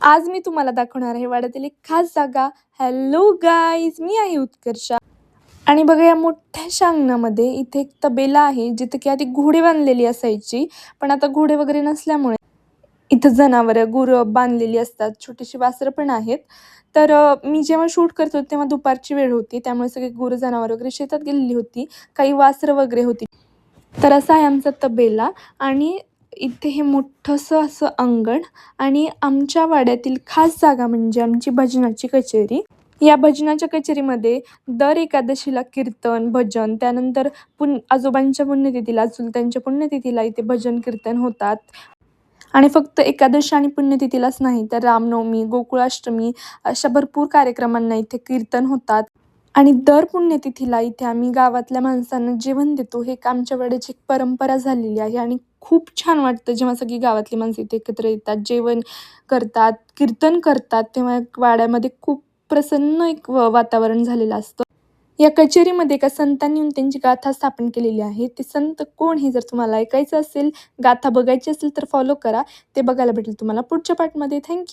आज मी तुम्हाला दाखवणार आहे वाड्यातील एक खास जागा. हॅलो गाईज, मी आहे उत्कर्षा. आणि बघा, या मोठ्याशा अंगणामध्ये इथे एक तबेला आहे, जिथे की आधी घोडे बांधलेली असायची. पण आता घोडे वगैरे नसल्यामुळे इथं जनावरं, गुरं बांधलेली असतात. छोटीशी वासरं पण आहेत. तर मी जेव्हा शूट करत होते तेव्हा दुपारची वेळ होती, त्यामुळे सगळे गुरं जनावरं वगैरे शेतात गेलेली होती. काही वासरं वगैरे होती. तर असा आहे आमचा तबेला. आणि इथे हे मोठंसं असं अंगण. आणि आमच्या वाड्यातील खास जागा म्हणजे आमची भजनाची कचेरी. या भजनाच्या कचेरीमध्ये दर एकादशीला कीर्तन, भजन, त्यानंतर आजोबांच्या पुण्यतिथीला, चुलत्यांच्या पुण्यतिथीला इथे भजन कीर्तन होतात. आणि फक्त एकादशी आणि पुण्यतिथीलाच नाही, तर रामनवमी, गोकुळाष्टमी अशा भरपूर कार्यक्रमांना इथे कीर्तन होतात. आणि दर पुण्यतिथीला इथे आम्ही गावातल्या माणसांना जेवण देतो. हे एक आमच्या वाड्याची एक परंपरा झालेली आहे. आणि खूप छान वाटतं जेव्हा सगळी गावातली माणसं इथे एकत्र येतात, जेवण करतात, कीर्तन करतात. तेव्हा एक वाड्यामध्ये खूप प्रसन्न एक वातावरण झालेलं असतं. या कचेरीमध्ये एका संतांनी येऊन त्यांची गाथा स्थापन केलेली आहे. ते संत कोण हे जर तुम्हाला ऐकायचं असेल, गाथा बघायची असेल तर फॉलो करा. ते बघायला भेटेल तुम्हाला पुढच्या पार्टमध्ये. Thank you.